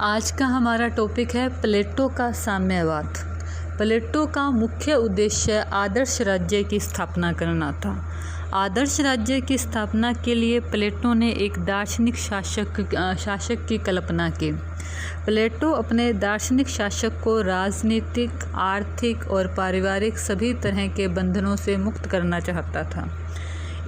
आज का हमारा टॉपिक है प्लेटो का साम्यवाद। प्लेटो का मुख्य उद्देश्य आदर्श राज्य की स्थापना करना था। आदर्श राज्य की स्थापना के लिए प्लेटो ने एक दार्शनिक शासक की कल्पना की। प्लेटो अपने दार्शनिक शासक को राजनीतिक, आर्थिक और पारिवारिक सभी तरह के बंधनों से मुक्त करना चाहता था।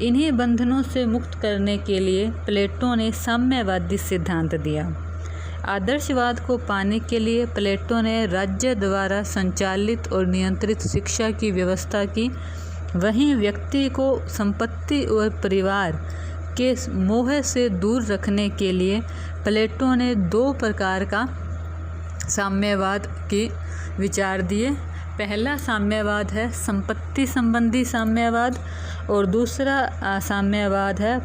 इन्हीं बंधनों से मुक्त करने के लिए प्लेटो ने साम्यवादी सिद्धांत दिया। आदर्शवाद को पाने के लिए प्लेटो ने राज्य द्वारा संचालित और नियंत्रित शिक्षा की व्यवस्था की। वहीं व्यक्ति को संपत्ति और परिवार के मोह से दूर रखने के लिए प्लेटो ने दो प्रकार का साम्यवाद के विचार दिए। पहला साम्यवाद है संपत्ति संबंधी साम्यवाद और दूसरा साम्यवाद है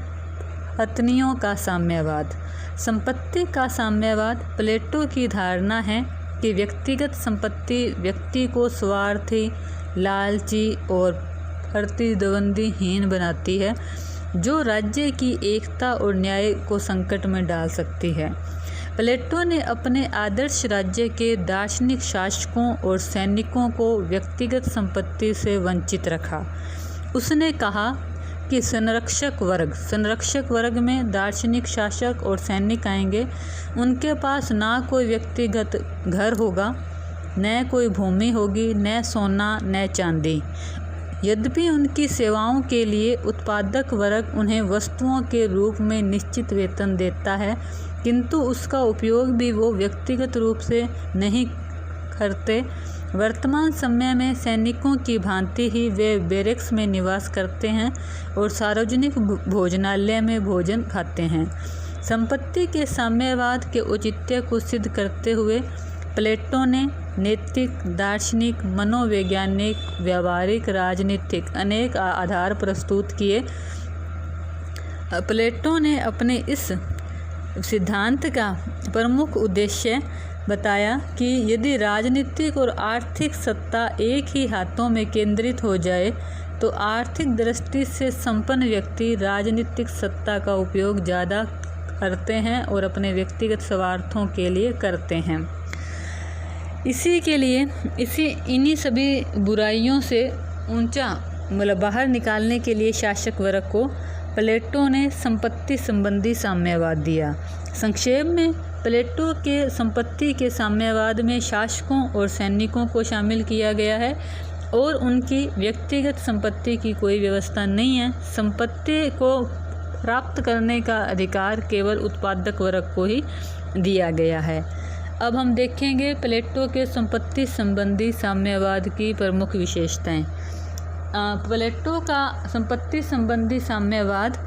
पत्नियों का साम्यवाद। संपत्ति का साम्यवाद प्लेटो की धारणा है कि व्यक्तिगत संपत्ति व्यक्ति को स्वार्थी, लालची और प्रतिद्वंदीहीन बनाती है, जो राज्य की एकता और न्याय को संकट में डाल सकती है। प्लेटो ने अपने आदर्श राज्य के दार्शनिक शासकों और सैनिकों को व्यक्तिगत संपत्ति से वंचित रखा। उसने कहा कि संरक्षक वर्ग में दार्शनिक शासक और सैनिक आएंगे। उनके पास ना कोई व्यक्तिगत घर होगा, न कोई भूमि होगी, न सोना न चांदी। यद्यपि उनकी सेवाओं के लिए उत्पादक वर्ग उन्हें वस्तुओं के रूप में निश्चित वेतन देता है, किंतु उसका उपयोग भी वो व्यक्तिगत रूप से नहीं करते। वर्तमान समय में सैनिकों की भांति ही वे बैरक्स में निवास करते हैं और सार्वजनिक भोजनालय में भोजन खाते हैं। संपत्ति के साम्यवाद के औचित्य को सिद्ध करते हुए प्लेटो ने नैतिक, दार्शनिक, मनोवैज्ञानिक, व्यावहारिक, राजनीतिक अनेक आधार प्रस्तुत किए। प्लेटो ने अपने इस सिद्धांत का प्रमुख उद्देश्य बताया कि यदि राजनीतिक और आर्थिक सत्ता एक ही हाथों में केंद्रित हो जाए तो आर्थिक दृष्टि से संपन्न व्यक्ति राजनीतिक सत्ता का उपयोग ज़्यादा करते हैं और अपने व्यक्तिगत स्वार्थों के लिए करते हैं। इन्हीं सभी बुराइयों से बाहर निकालने के लिए शासक वर्ग को प्लेटो ने संपत्ति संबंधी साम्यवाद दिया। संक्षेप में प्लेटो के संपत्ति के साम्यवाद में शासकों और सैनिकों को शामिल किया गया है और उनकी व्यक्तिगत संपत्ति की कोई व्यवस्था नहीं है। संपत्ति को प्राप्त करने का अधिकार केवल उत्पादक वर्ग को ही दिया गया है। अब हम देखेंगे प्लेटो के संपत्ति संबंधी साम्यवाद की प्रमुख विशेषताएं। प्लेटो का संपत्ति संबंधी साम्यवाद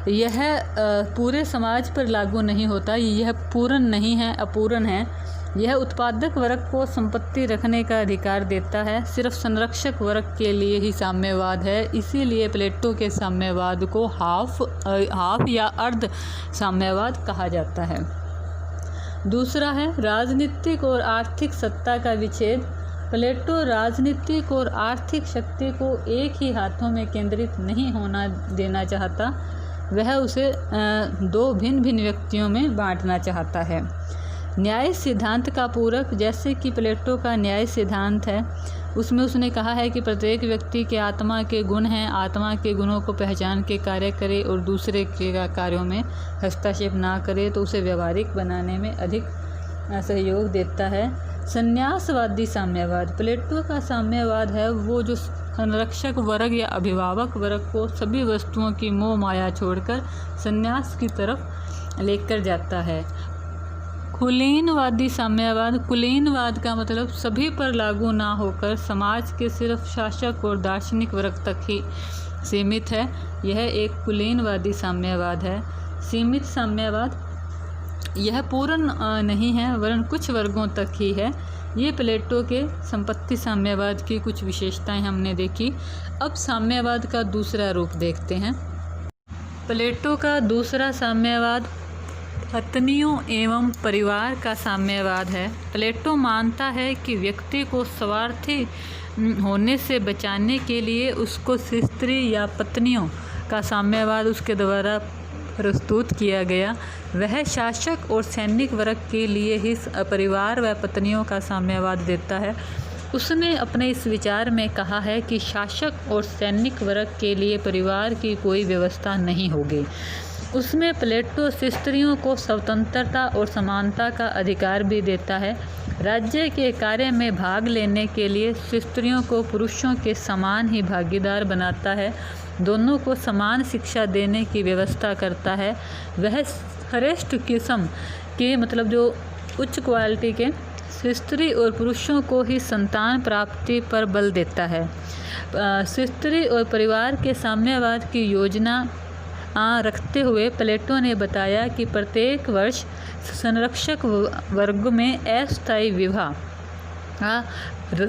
यह पूरे समाज पर लागू नहीं होता। यह पूर्ण नहीं है, अपूर्ण है। यह उत्पादक वर्ग को संपत्ति रखने का अधिकार देता है, सिर्फ संरक्षक वर्ग के लिए ही साम्यवाद है। इसीलिए प्लेटो के साम्यवाद को हाफ या अर्ध साम्यवाद कहा जाता है। दूसरा है राजनीतिक और आर्थिक सत्ता का विच्छेद। प्लेटो राजनीतिक और आर्थिक शक्ति को एक ही हाथों में केंद्रित नहीं होना देना चाहता। वह उसे दो भिन्न भिन्न व्यक्तियों में बांटना चाहता है। न्याय सिद्धांत का पूरक, जैसे कि प्लेटो का न्याय सिद्धांत है, उसमें उसने कहा है कि प्रत्येक व्यक्ति के आत्मा के गुण हैं, आत्मा के गुणों को पहचान के कार्य करे और दूसरे के कार्यों में हस्तक्षेप ना करे तो उसे व्यवहारिक बनाने में अधिक सहयोग देता है। संन्यासवादी साम्यवाद। प्लेटो का साम्यवाद है वो जो संरक्षक वर्ग या अभिभावक वर्ग को सभी वस्तुओं की मोह माया छोड़कर संन्यास की तरफ लेकर जाता है। कुलीनवादी साम्यवाद। कुलीनवाद का मतलब सभी पर लागू ना होकर समाज के सिर्फ शासक और दार्शनिक वर्ग तक ही सीमित है। यह एक कुलीनवादी साम्यवाद है। सीमित साम्यवाद यह पूर्ण नहीं है वरन कुछ वर्गों तक ही है। ये प्लेटो के संपत्ति साम्यवाद की कुछ विशेषताएं हमने देखी। अब साम्यवाद का दूसरा रूप देखते हैं। प्लेटो का दूसरा साम्यवाद पत्नियों एवं परिवार का साम्यवाद है। प्लेटो मानता है कि व्यक्ति को स्वार्थी होने से बचाने के लिए उसको स्त्री या पत्नियों का साम्यवाद उसके द्वारा प्रस्तुत किया गया वह शासक और सैनिक वर्ग के लिए ही परिवार व पत्नियों का साम्यवाद देता है। उसने अपने इस विचार में कहा है कि शासक और सैनिक वर्ग के लिए परिवार की कोई व्यवस्था नहीं होगी। उसमें प्लेटो स्त्रियों को स्वतंत्रता और समानता का अधिकार भी देता है। राज्य के कार्य में भाग लेने के लिए स्त्रियों को पुरुषों के समान ही भागीदार बनाता है, दोनों को समान शिक्षा देने की व्यवस्था करता है। वह श्रेष्ठ किस्म के मतलब जो उच्च क्वालिटी के स्त्री और पुरुषों को ही संतान प्राप्ति पर बल देता है। स्त्री और परिवार के साम्यवाद की योजना रखते हुए प्लेटो ने बताया कि प्रत्येक वर्ष संरक्षक वर्ग में अस्थायी विवाह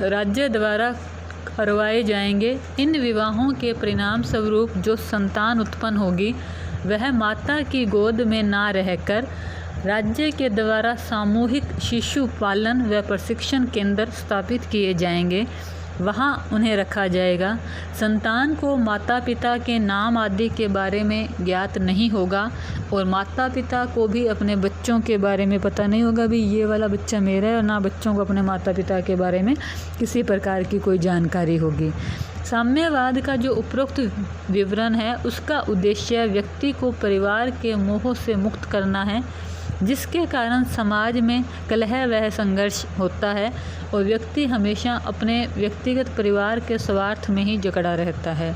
राज्य द्वारा करवाए जाएंगे। इन विवाहों के परिणाम स्वरूप जो संतान उत्पन्न होगी वह माता की गोद में ना रहकर राज्य के द्वारा सामूहिक शिशु पालन व प्रशिक्षण केंद्र स्थापित किए जाएंगे, वहां उन्हें रखा जाएगा। संतान को माता पिता के नाम आदि के बारे में ज्ञात नहीं होगा और माता पिता को भी अपने बच्चों के बारे में पता नहीं होगा भी ये वाला बच्चा मेरा है, और ना बच्चों को अपने माता पिता के बारे में किसी प्रकार की कोई जानकारी होगी। साम्यवाद का जो उपरोक्त विवरण है उसका उद्देश्य व्यक्ति को परिवार के मोह से मुक्त करना है, जिसके कारण समाज में कलह व संघर्ष होता है और व्यक्ति हमेशा अपने व्यक्तिगत परिवार के स्वार्थ में ही जकड़ा रहता है।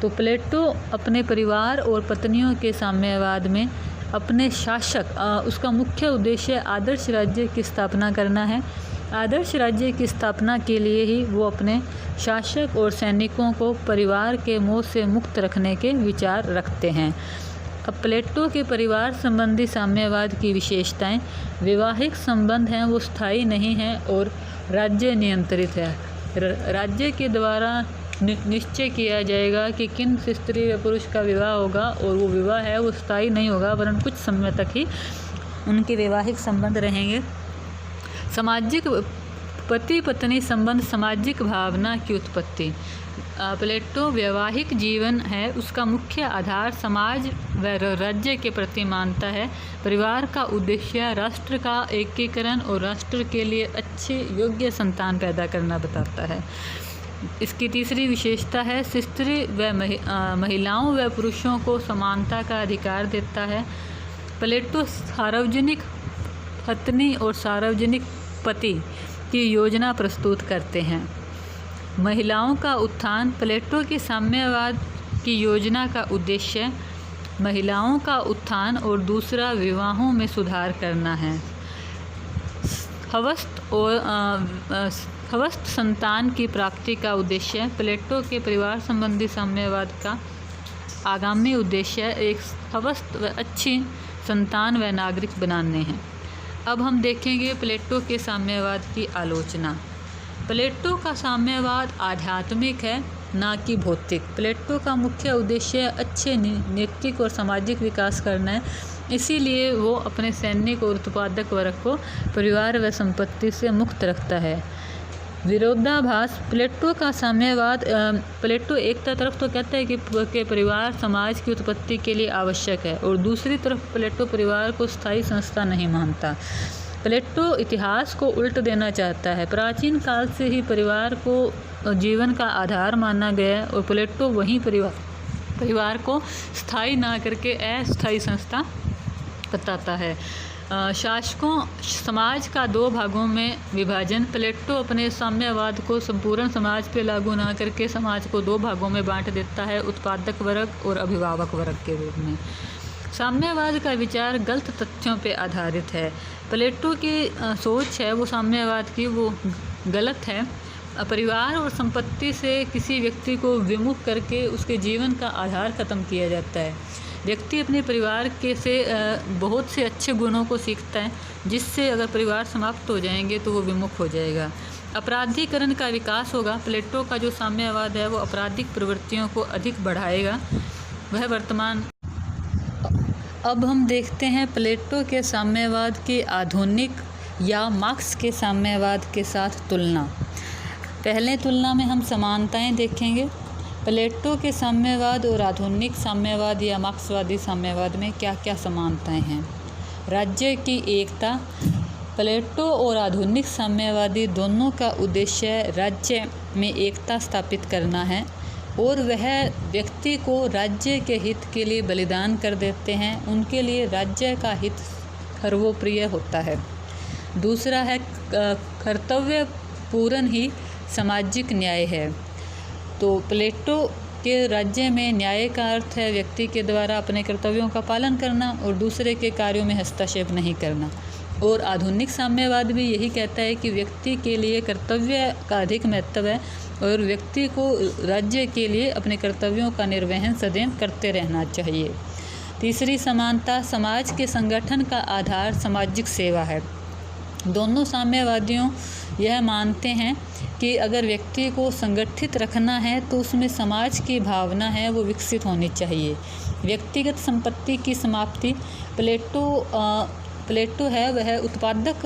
तो प्लेटो अपने परिवार और पत्नियों के साम्यवाद में अपने शासक उसका मुख्य उद्देश्य आदर्श राज्य की स्थापना करना है। आदर्श राज्य की स्थापना के लिए ही वो अपने शासक और सैनिकों को परिवार के मोह से मुक्त रखने के विचार रखते हैं। अब प्लेटो के परिवार संबंधी साम्यवाद की विशेषताएं: वैवाहिक संबंध हैं वो स्थायी नहीं हैं और राज्य नियंत्रित है। राज्य के द्वारा निश्चय किया जाएगा कि किन स्त्री व पुरुष का विवाह होगा और वो विवाह है वो स्थायी नहीं होगा वरन कुछ समय तक ही उनके वैवाहिक संबंध रहेंगे। सामाजिक पति पत्नी संबंध सामाजिक भावना की उत्पत्ति। प्लेटो वैवाहिक जीवन है उसका मुख्य आधार समाज व राज्य के प्रति मानता है। परिवार का उद्देश्य राष्ट्र का एकीकरण और राष्ट्र के लिए अच्छे योग्य संतान पैदा करना बताता है। इसकी तीसरी विशेषता है स्त्री व महिलाओं व पुरुषों को समानता का अधिकार देता है। प्लेटो सार्वजनिक पत्नी और सार्वजनिक पति की योजना प्रस्तुत करते हैं। महिलाओं का उत्थान। प्लेटो के साम्यवाद की योजना का उद्देश्य महिलाओं का उत्थान और दूसरा विवाहों में सुधार करना है। स्वस्थ संतान की प्राप्ति का उद्देश्य। प्लेटो के परिवार संबंधी साम्यवाद का आगामी उद्देश्य एक स्वस्थ व अच्छी संतान व नागरिक बनाने हैं। अब हम देखेंगे प्लेटो के साम्यवाद की आलोचना। प्लेटो का साम्यवाद आध्यात्मिक है ना कि भौतिक। प्लेटो का मुख्य उद्देश्य अच्छे नैतिक और सामाजिक विकास करना है, इसीलिए वो अपने सैनिक और उत्पादक वर्ग को परिवार व संपत्ति से मुक्त रखता है। विरोधाभास। प्लेटो का साम्यवाद प्लेटो एक तरफ तो कहता है कि परिवार समाज की उत्पत्ति के लिए आवश्यक है और दूसरी तरफ प्लेटो परिवार को स्थायी संस्था नहीं मानता। प्लेटो इतिहास को उल्ट देना चाहता है। प्राचीन काल से ही परिवार को जीवन का आधार माना गया और प्लेटो वहीं परिवार को स्थायी ना करके अस्थायी संस्था बताता है। शासकों समाज का दो भागों में विभाजन। प्लेटो अपने साम्यवाद को संपूर्ण समाज पर लागू ना करके समाज को दो भागों में बांट देता है, उत्पादक वर्ग और अभिभावक वर्ग के रूप में। साम्यवाद का विचार गलत तथ्यों पर आधारित है। प्लेटो की सोच है वो साम्यवाद की वो गलत है। परिवार और संपत्ति से किसी व्यक्ति को विमुख करके उसके जीवन का आधार खत्म किया जाता है। व्यक्ति अपने परिवार के से बहुत से अच्छे गुणों को सीखता है, जिससे अगर परिवार समाप्त हो जाएंगे तो वो विमुख हो जाएगा। अपराधीकरण का विकास होगा। प्लेटो का जो साम्यवाद है वो आपराधिक प्रवृत्तियों को अधिक बढ़ाएगा। वह वर्तमान। अब हम देखते हैं प्लेटो के साम्यवाद की आधुनिक या मार्क्स के साम्यवाद के साथ तुलना। पहले तुलना में हम समानताएं देखेंगे। प्लेटो के साम्यवाद और आधुनिक साम्यवाद या मार्क्सवादी साम्यवाद में क्या क्या समानताएं हैं? राज्य की एकता। प्लेटो और आधुनिक साम्यवादी दोनों का उद्देश्य राज्य में एकता स्थापित करना है और वह व्यक्ति को राज्य के हित के लिए बलिदान कर देते हैं। उनके लिए राज्य का हित सर्वोप्रिय होता है। दूसरा है कर्तव्य पूर्ण ही सामाजिक न्याय है। तो प्लेटो के राज्य में न्याय का अर्थ है व्यक्ति के द्वारा अपने कर्तव्यों का पालन करना और दूसरे के कार्यों में हस्तक्षेप नहीं करना। और आधुनिक साम्यवाद भी यही कहता है कि व्यक्ति के लिए कर्तव्य का अधिक महत्व है और व्यक्ति को राज्य के लिए अपने कर्तव्यों का निर्वहन सदैव करते रहना चाहिए। तीसरी समानता, समाज के संगठन का आधार सामाजिक सेवा है। दोनों साम्यवादियों यह मानते हैं कि अगर व्यक्ति को संगठित रखना है तो उसमें समाज की भावना है वो विकसित होनी चाहिए। व्यक्तिगत संपत्ति की समाप्ति। प्लेटो है वह उत्पादक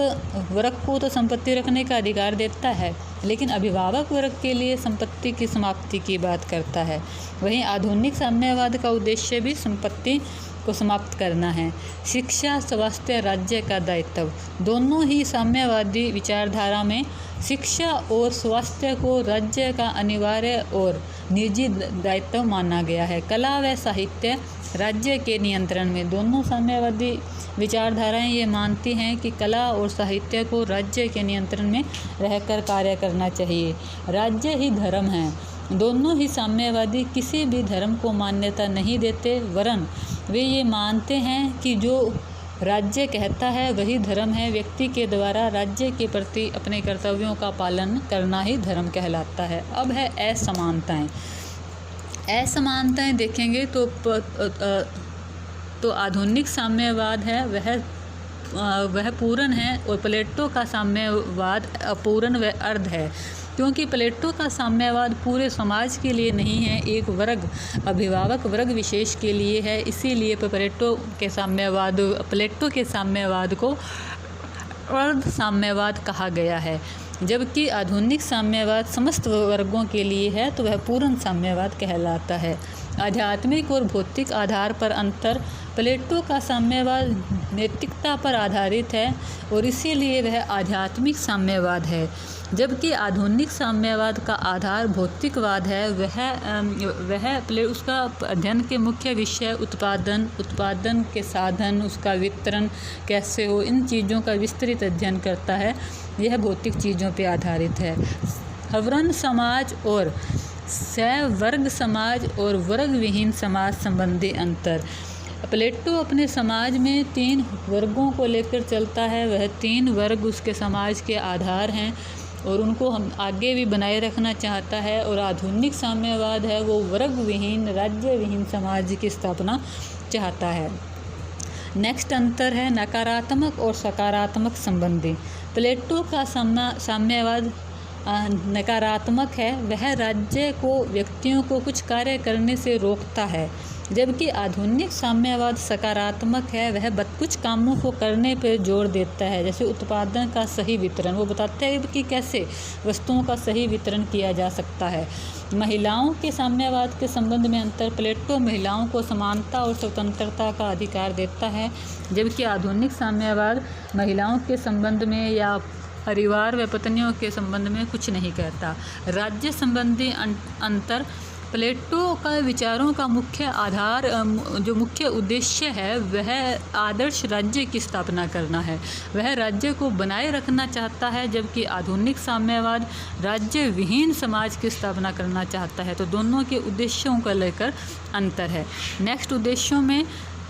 वर्ग को तो संपत्ति रखने का अधिकार देता है, लेकिन अभिभावक वर्ग के लिए संपत्ति की समाप्ति की बात करता है। वहीं आधुनिक साम्यवाद का उद्देश्य भी संपत्ति को समाप्त करना है। शिक्षा, स्वास्थ्य, राज्य का दायित्व। दोनों ही साम्यवादी विचारधारा में शिक्षा और स्वास्थ्य को राज्य का अनिवार्य और निजी दायित्व माना गया है। कला व साहित्य राज्य के नियंत्रण में। दोनों साम्यवादी विचारधाराएं ये मानती हैं कि कला और साहित्य को राज्य के नियंत्रण में रहकर कार्य करना चाहिए। राज्य ही धर्म है। दोनों ही साम्यवादी किसी भी धर्म को मान्यता नहीं देते, वरन वे ये मानते हैं कि जो राज्य कहता है वही धर्म है। व्यक्ति के द्वारा राज्य के प्रति अपने कर्तव्यों का पालन करना ही धर्म कहलाता है। अब है असमानताएं। असमानताएं देखेंगे तो आधुनिक साम्यवाद है वह पूर्ण है और प्लेटो का साम्यवाद अपूर्ण व अर्ध है। क्योंकि प्लेटो का साम्यवाद पूरे समाज के लिए नहीं है, एक वर्ग, अभिभावक वर्ग विशेष के लिए है। इसीलिए प्लेटो के साम्यवाद को अर्ध साम्यवाद कहा गया है। जबकि आधुनिक साम्यवाद समस्त वर्गों के लिए है तो वह पूर्ण साम्यवाद कहलाता है। आध्यात्मिक और भौतिक आधार पर अंतर। प्लेटो का साम्यवाद नैतिकता पर आधारित है और इसीलिए वह आध्यात्मिक साम्यवाद है, जबकि आधुनिक साम्यवाद का आधार भौतिकवाद है। उसका अध्ययन के मुख्य विषय उत्पादन के साधन, उसका वितरण कैसे हो, इन चीज़ों का विस्तृत अध्ययन करता है। यह भौतिक चीज़ों पर आधारित है। सवर्ण समाज और सवर्ग समाज और वर्ग विहीन समाज संबंधी अंतर। प्लेटो अपने समाज में 3 वर्गों को लेकर चलता है। वह 3 वर्ग उसके समाज के आधार हैं और उनको हम आगे भी बनाए रखना चाहता है। और आधुनिक साम्यवाद है वो वर्ग विहीन, राज्य विहीन समाज की स्थापना चाहता है। नेक्स्ट अंतर है नकारात्मक और सकारात्मक संबंधी। प्लेटो का साम्यवाद नकारात्मक है, वह राज्य को, व्यक्तियों को कुछ कार्य करने से रोकता है, जबकि आधुनिक साम्यवाद सकारात्मक है, वह कुछ कामों को करने पर जोर देता है, जैसे उत्पादन का सही वितरण। वो बताते हैं कि कैसे वस्तुओं का सही वितरण किया जा सकता है। महिलाओं के साम्यवाद के संबंध में अंतर। प्लेटो महिलाओं को समानता और स्वतंत्रता का अधिकार देता है, जबकि आधुनिक साम्यवाद महिलाओं के संबंध में या परिवार व पत्नियों के संबंध में कुछ नहीं कहता। राज्य संबंधी अंतर। प्लेटो का विचारों का मुख्य आधार, जो मुख्य उद्देश्य है वह आदर्श राज्य की स्थापना करना है। वह राज्य को बनाए रखना चाहता है, जबकि आधुनिक साम्यवाद राज्य विहीन समाज की स्थापना करना चाहता है। तो दोनों के उद्देश्यों को लेकर अंतर है। नेक्स्ट उद्देश्यों में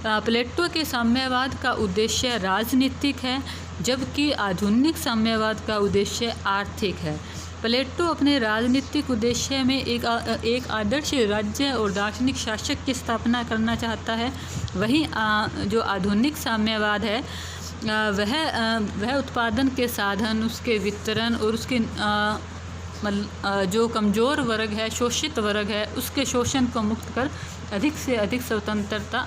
प्लेटो के साम्यवाद का उद्देश्य राजनीतिक है, जबकि आधुनिक साम्यवाद का उद्देश्य आर्थिक है। प्लेटो अपने राजनीतिक उद्देश्य में एक आदर्श राज्य और दार्शनिक शासक की स्थापना करना चाहता है। वहीं जो आधुनिक साम्यवाद है वह उत्पादन के साधन, उसके वितरण और उसके जो कमज़ोर वर्ग है, शोषित वर्ग है, उसके शोषण को मुक्त कर अधिक से अधिक स्वतंत्रता